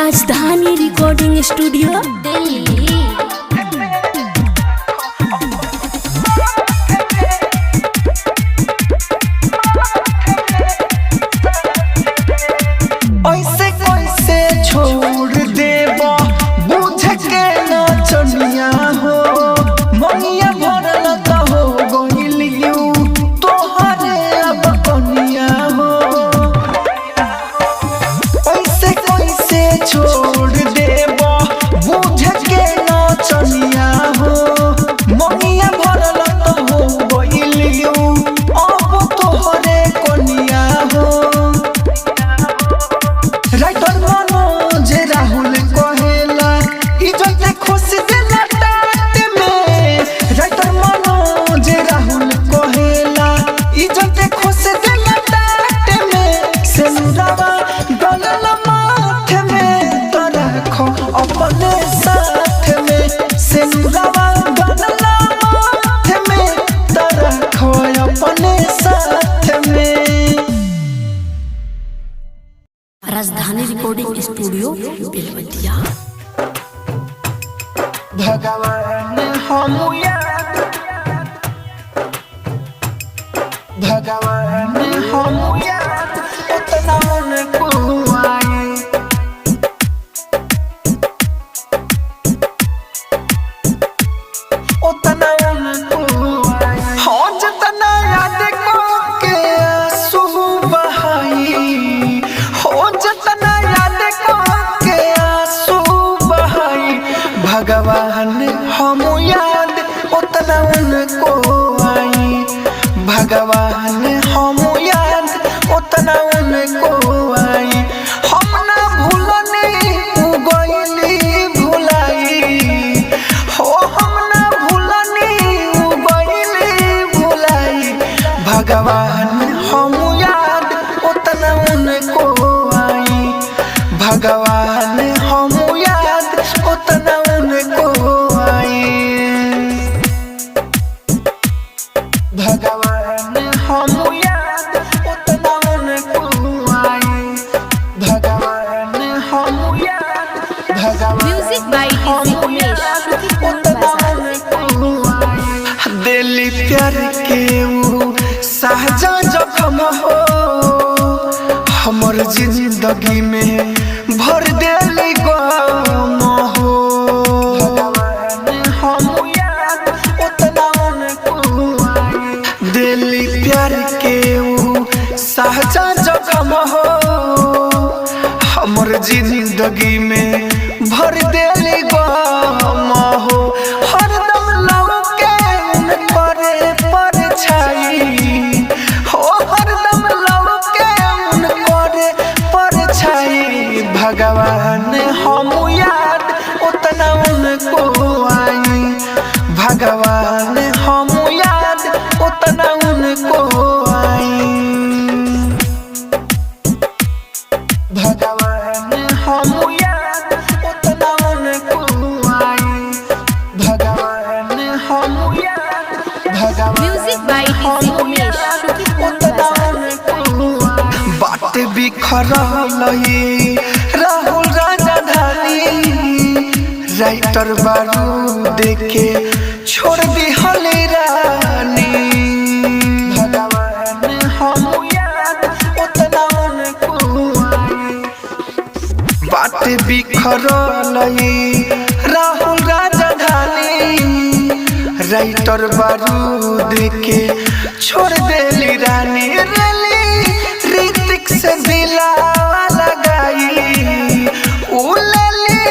राजधानी recording studio Delhi. ऐसे कैसे छोड़ देबो बुझ के नचनिया हो मनिया भरल त हो गइलियू तोहरे अब कनिया हो। ऐसे कैसे छोड़ देबो बुझ के नचनिया हो मनिया भरल त हो गइलियू अब तोहरे कनिया हो। राइटर मनोज राहुल कहेला इज्जत खुश देला टाट में। राइटर मनोज राहुल कहेला इज्जत खुश देला टाट में। सेनुरावा गलल माथ में तो रखो अपने साथ में। सेनुरावा गलल माथ में तो रखो अपने साथ में। राजधानी रिकॉर्डिंग स्टूडियो बेलवतिया। भगवान हम याद भगवान हम याद उतना उनको आए उतना उनको आए हो जितना याद को के आंसू बहाई हो जितना याद को के आंसू बहाई। भगवान हम याद उतना उनको आई। भगवान हम याद उतना उनको आई। हम ना भूलने गइली भुलाई हो हम ना भूलने गइली भुलाई। भगवान हम याद उतना उनको आई। भगवान हम याद उतना उनको आई। भगवान हम याद उतना उनको आई। भगवान हम याद भगवान म्यूजिक बाय डीजे उमेश दिल प्यार के वो सहजा जख्म हो हमर जिंदगी में भर देली गम हो। भगवान हम याद उतना उनको आई। दिल प्यार के वो सहजा जख्म हो हमर जिंदगी में भर देली गम हो। हरदम लौके करे परछाई हो हरदम लौके करे परछाई। भगवान हम याद उतना उनको आई। भगवान हम याद उतना उनको आई। भगवान हम याद उतना उनको आई। भगवान हम याद भगवान म्यूजिक बाय डीजे उमेश उतना उनको आई। बाट बिखरल ये राहुल राजधानी राइटर बारू देखे छोड़ दी हले रानी। भगवान हम याद उतना उनको आई। बाट बिखरल ये राहुल राजधानी राइटर बारूद के छोड़ देली रानी। रेली ऋतिक से दिलावा लगाई उलेली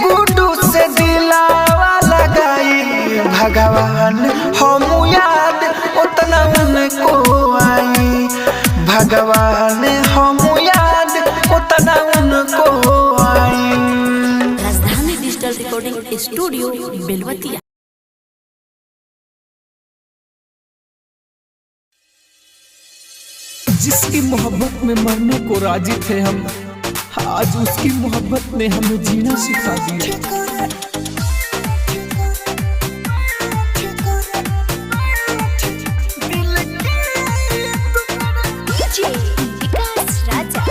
गुड्डू से दिलावा लगाई। भगवान हम याद उतना उनको आई। भगवान हम याद उतना उनको आई। राजधानी डिजिटल रिकॉर्डिंग स्टूडियो बेलवतिया। जिसकी मोहब्बत में मरने को राजी थे हम आज उसकी मोहब्बत ने हमें जीना सिखा दिया। DJ विकास राजा।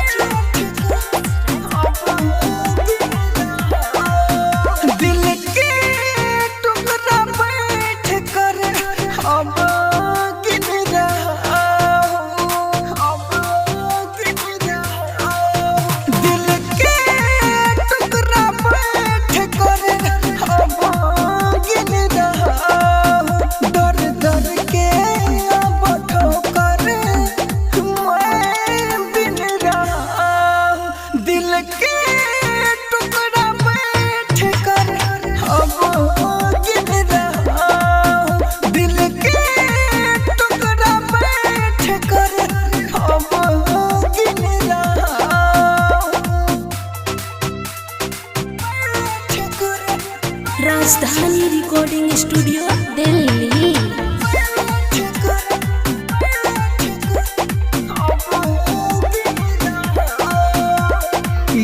राजधानी रिकॉर्डिंग स्टूडियो दिल्ली।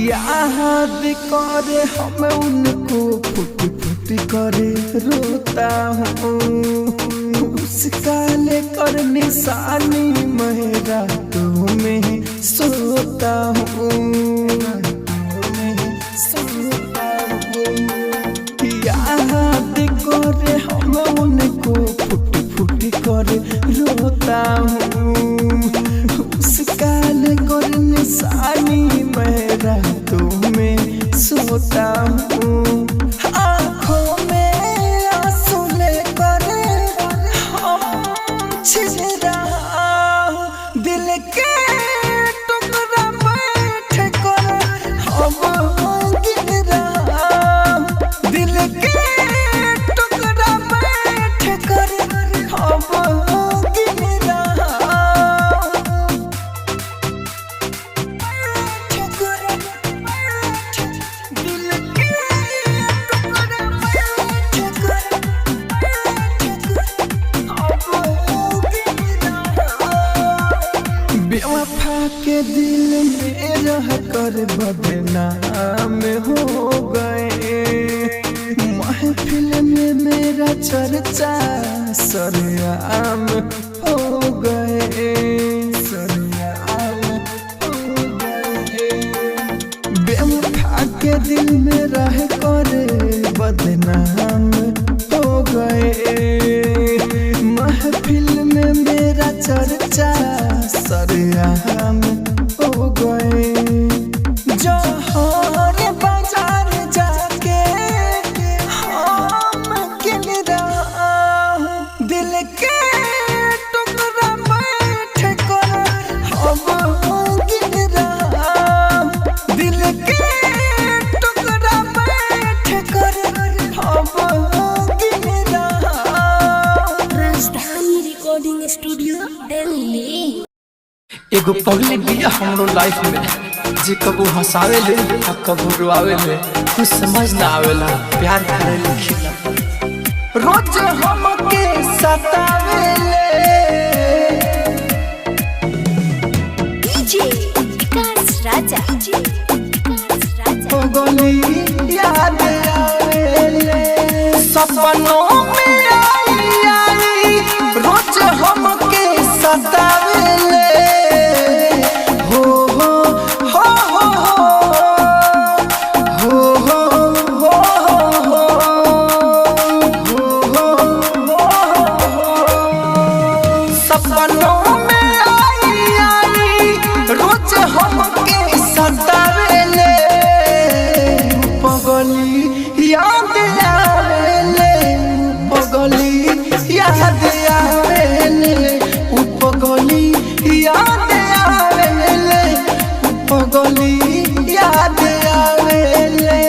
याद करे हम उनको फुट फुट करे रोता हूँ, उसका लेकर निशानी मैं रातों में सोता हूँ। याद करे हम उनको फुट फुट करे रोता हूँ, उसका लेकर निशानी मैं रातों में सोता हूँ। आँखों में आंसू लेकर हम छिल रहा हूँ, दिल के टुकड़ा बैठ कर हम गिर रहा हूँ, दिल के टुकड़ा बैठ कर हम गिर रहा हूँ। बेवफा के दिल में रह कर बदनाम हो गए, महफिल में मेरा चर्चा सरेआम हो गए, सरेआम हो गए। बेवफा के दिल में रह कर बदनाम हो गए, महफिल में मेरा चर्चा सरेआम हो गए। जौहर बाजार जाके हम किन रहा हूँ, दिल के टुकड़ा बैठ कर हम गिन रहा हूँ, दिल के टुकड़ा बैठ कर हम गिन रहा हूँ। राजधानी रिकॉर्डिंग स्टूडियो दिल्ली। एगो पगली बिया हमरो लाइफ में, जे कबो हंसावे ले आ कबो रुआवे ले, कुछ समझ ना आवेला प्यार करे लिखिला। रोज हमके सतावे ले डीजे विकास राजा, पगली याद आवे ले, सपनों में आई रोज हमके सतावे ले। सपनों में आई रोज हमके सतावे ले, पगली याद आवे ले, पगली याद आवे ले, पगली याद आवे ले, पगली याद आवे ले,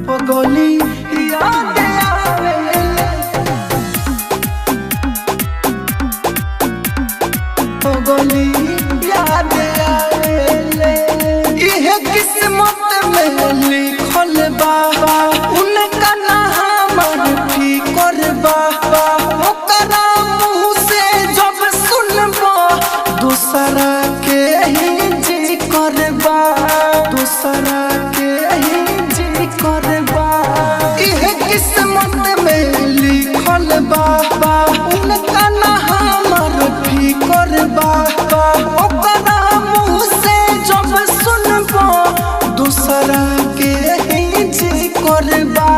पगली याद पगली याद आवेले। इहे किस्मत में लिखल बा, उनका ना हमर फिकर बा, ओकरा मुँह से जब सुनबा दूसरा के ही जी करबा, दूसरा के ही जी करबा। इहे किस्मत में लिखल बा, उनका ना हमर फिकर बा, ओकरा मुँह से जब सुनबा दूसरा के ही जी करबा,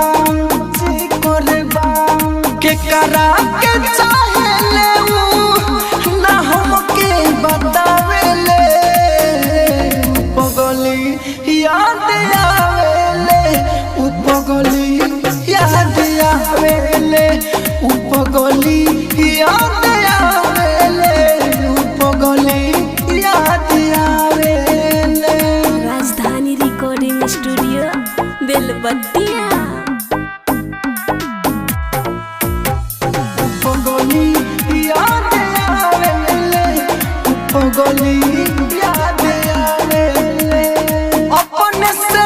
जी करबा। केकरा के चाहे ले ना हमके बतावे ले, पगली याद आवे ले, पगली याद आवे ले, पगली याद आवे ले, पगली याद आवे ले। राजधानी रिकॉर्डिंग स्टूडियो बेलबत्तिया। पगली याद आवे ले, पगली याद आवे ले, अपने से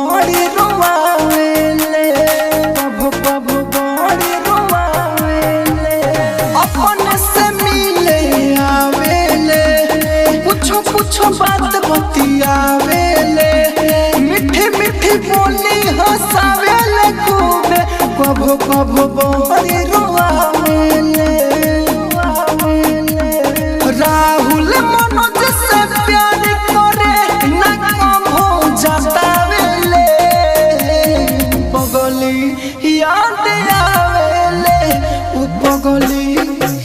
बड़ी रोआवेले, कभो कभो बड़ी रोआवेले। अपन से मिले आवेले, कुछो कुछो बात बतियावेले, मीठी मीठी बोली हंसावेले खूबे, कभो कभो बड़ी रोआवेले। राहुल मनोज से प्यार करे न कम हो जातावेले, पगली याद आवेले, उ पगली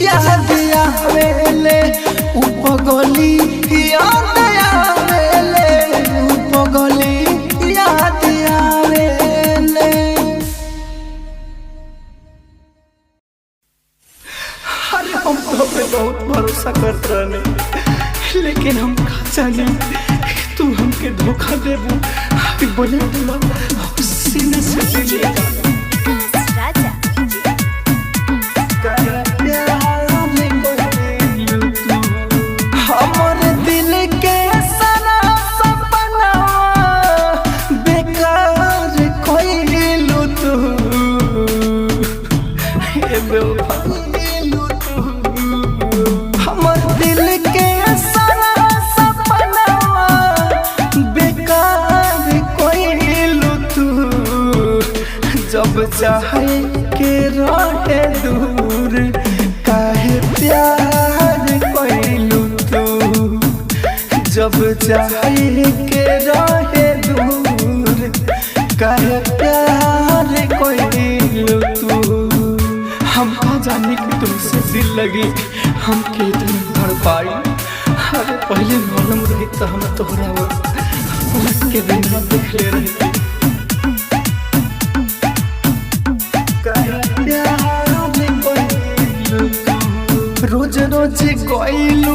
याद आवेले, उ पगली याद आवेले, उ पगली याद आवेले। अरे हम तो पे बहुत भरोसा करते रहे, लेकिन हम का जाने तू हमके धोखा देबू। अभी बोले बोला सीने से ले लिया। राजा हमारे दिल के सारा सपना बेकार कोइलू तू, ए बेवफा हमर दिल के सारा सपना बेकार कोइलू तू, जब चाहे के रहे दूर काहे प्यार कोइलू तू, जब चाहे के रहे दूर काहे प्यार कोइलू तू। हम कहाँ जाने कि तुमसे दिल लगी हम के इतने भर पाई। अरे पहले मालूम रही तो हम तोहरा उलट के दिन देख ले रही। रोज रोज कोइलू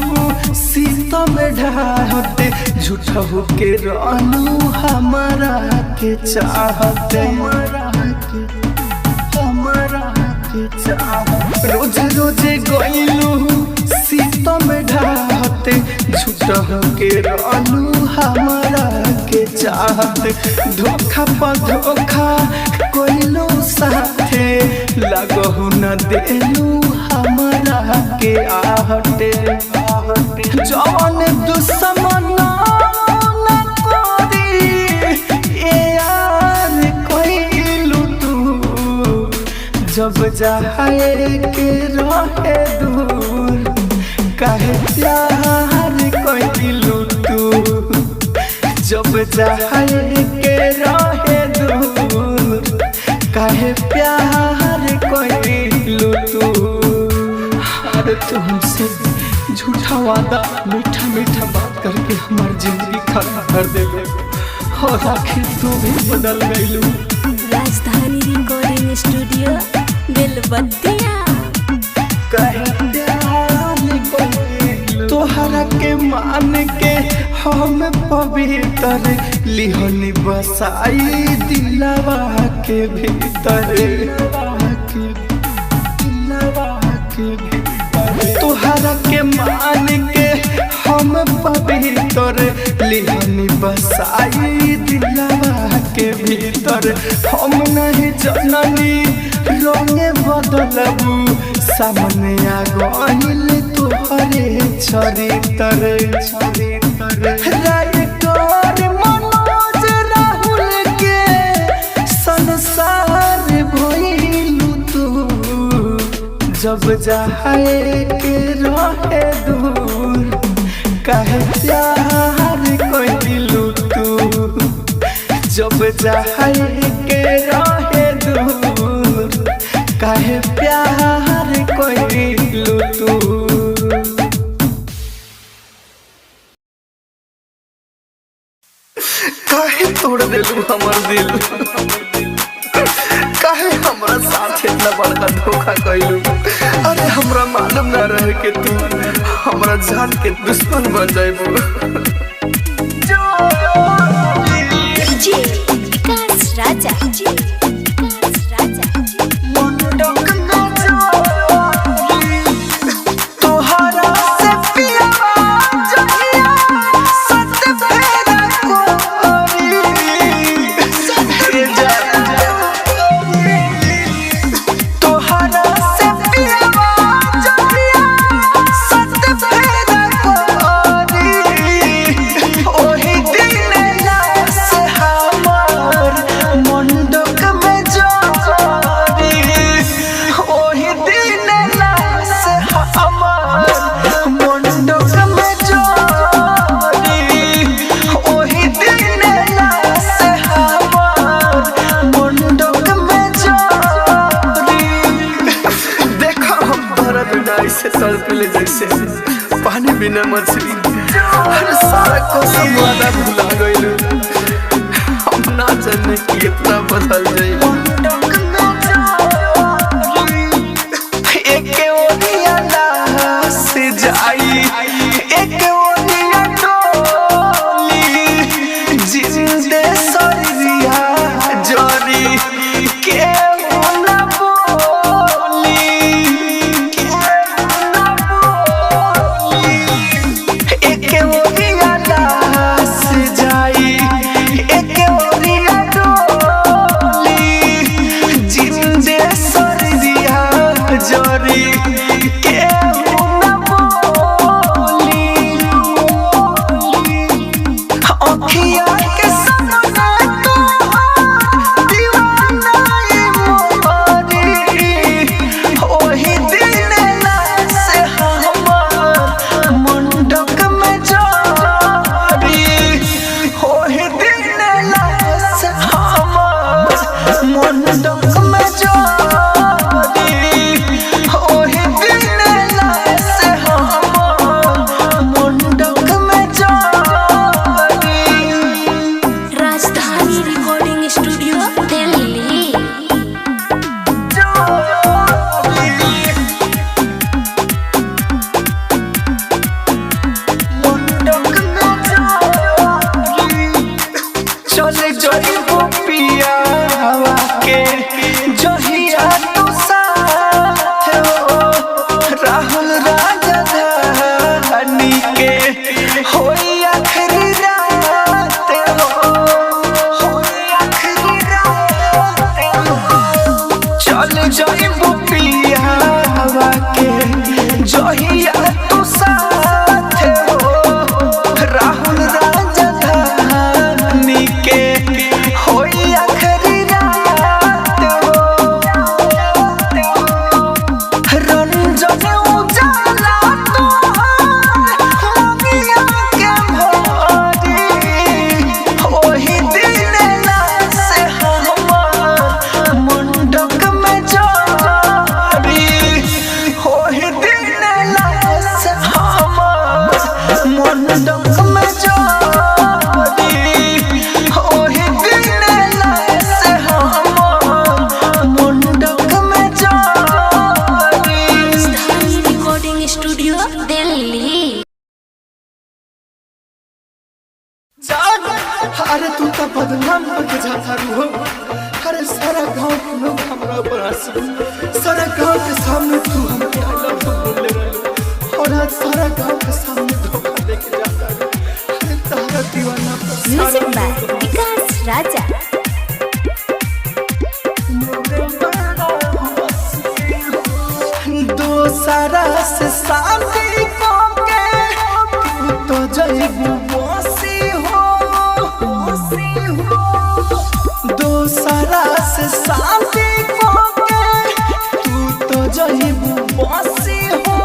सीता में ढाहते, झूठा हो के रानू हमारा के चाहते, रोज रोज कोइलू सीता में ढाहते, झूठा हो के रानू हमारा के चाहते। धोखा पर धोखा कोइलू साथे लगहु न देलू हमारा के आहटे, जवान दुश्मन न कोरी ए यार कोइलू तू, जब जाए के रहे दूर काहे प्यार कोइलू तू, जब जाए के रहे दूर काहे प्यार कोइलू तू। अरे तू हमसे झूठा वादा मीठा मीठा बात करके हमारी जिंदगी खराब कर देले, और आखिर तू भी बदल गईलू। राजधानी रिकॉर्डिंग स्टूडियो बेलबत्तिया। तोहरा के मान के हम पवित्र लिहनी बसाई दिलवा के भीतर, तोहरा के मान के हम पवित्र लिहनी बसाई दिलवा के भीतर। हम नहीं जननी रंगे बदलबू, सामने आ गइल तोहरे चरित्र। राइटर मनोज राहुल के संसार भइलू तू, जब जाए के रहे दूर काहे प्यार कोइलू तू, जब जाए के रहे दूर काहे प्यार कोइलू तू। काहे तोड़ देलू हमर दिल, काहे हमरा साथ इतना बड़का धोखा कइलू। अरे हमरा मालूम ना रहे कि तू हमरा जान के दुश्मन बन जाइबू। जी विकास राजा जी विकास राजा तोहरा से पिया तड़पले जैसे पानी बिना मछली। अरे सारा कसम वादा भुला गइलू, हम ना जाने कि इतना बदल जाई। एक ओरिया लाश जाई, एक ओरिया डोली, जिंदे सरिया जरी के ना बोली, एक ओरिया लाश जाई, एक ओरिया डोली, जिंदे सरिया जरी के ना बोली। अखिया के सपना तो दीवाना मोरी, ओही दिन लाश हमर मंडक में जारी, ओही दिन लाश हमर मंडक में जारी, ओही दिन लाश हमर मंडक में जारी। राजधानी रिकॉर्डिंग स्टूडियो दिल्ली। चले जइबो पिया हवा के जहिया तू साथ हो, राहुल राजधानी के होई आखिरी रात हो, होई आखिरी रात हो। चले जइबो पिया हवा के जहिया तू साथ हो, राहुल राजधानी के होई आखिरी रात हो। रंजन उजाला तोहार मोगिया के भरी, ओही दिन लाश हमर मंडक में जारी, ओही दिन लाश हमर मंडक में जारी, ओही दिन लाश हमर मंडक में जारी। राजधानी रिकॉर्डिंग स्टूडियो दिल्ली। अरे तू तो बदनाम होके जाता हो। अरे सारा गांव के लोग हमरा ऊपर हंसी, सारा गांव के सामने तू हमके आई लव यू बोलले रहलो, और आज सारा गांव के सामने धोखा देके जाता है। अरे तारा दीवाना पर म्यूजिक बाय विकास राजा। दोसरा से शादी करके तू तो जइबू बसी हो, दोसरा से शादी करके तू तो जइबू बसी हो,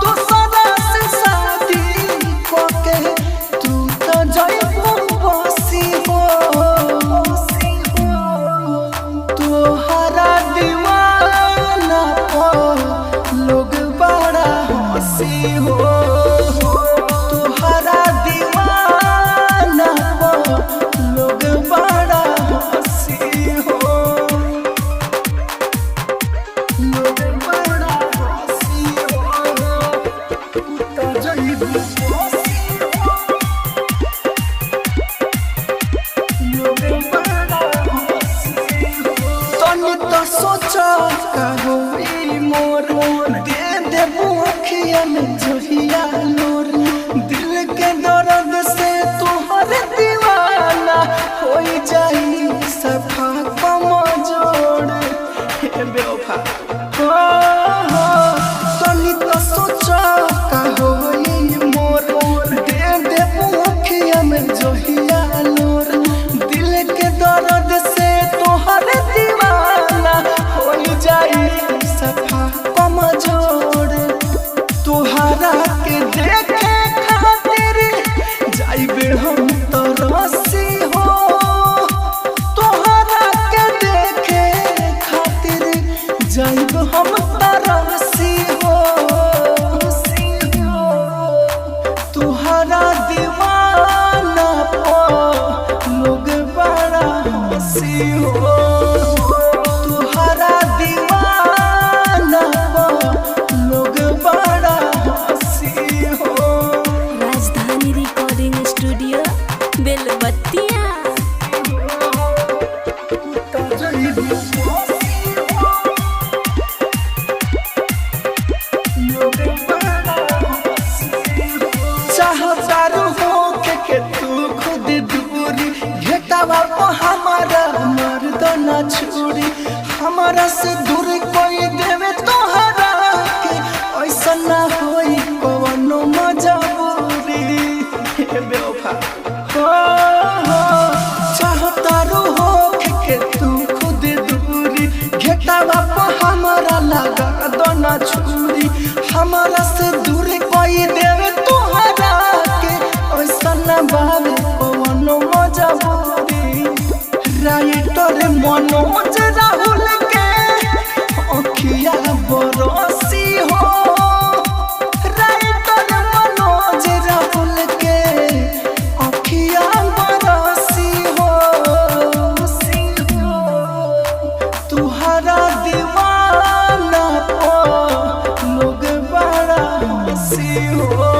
दोसरा से शादी करके तू तो जइबू बसी हो। तोहरा दीवाना पर लोग बड़ा हंसी हो, तोहरा दीवाना पर लोग बड़ा हंसी हो, लोग बड़ा हंसी हो। तू तो जइबू बसी हो, लोग बड़ा हंसी हो। तनी तो सोचा का होई मोर, दे देबू अखिया में जहिया नूर, दिल के दर्द से तोहर दीवाना होई जाई सफा कमजोर। हे बेवफा तनी तो सोचा का होई मोर, दे देबू अखिया में जहिया नूर, दिल के दर्द से तोहर दीवाना होई जाई सफा कमजोर। तोहरा के देख हंसी हो तुहरा दीवाना लोग बड़ा हंसी हो। राजधानी रिकॉर्डिंग स्टूडियो बेलबत्तिया। चाहतारू हो के तू खुद दूरी घेटावा को हमारा मर्द न छोड़ी हमारा से दूर कोई देवे तोहरा के ऐसा ना होई कवनो मजबूरी हे बेवफा हो चाहतारू हो के तू खुद दूरी घेटावा को हमारा लगा दो न छोड़ी हमारा से दूर कोई देवे तोहरा के ऐसा ना बावे कवनो मजबूरी। राइटर मनोज राहुल के अखिया बरसी हो राइटर मनोज राहुल के अखिया बरसी हो तुहरा दीवाना लोग बड़ा हंसी हो।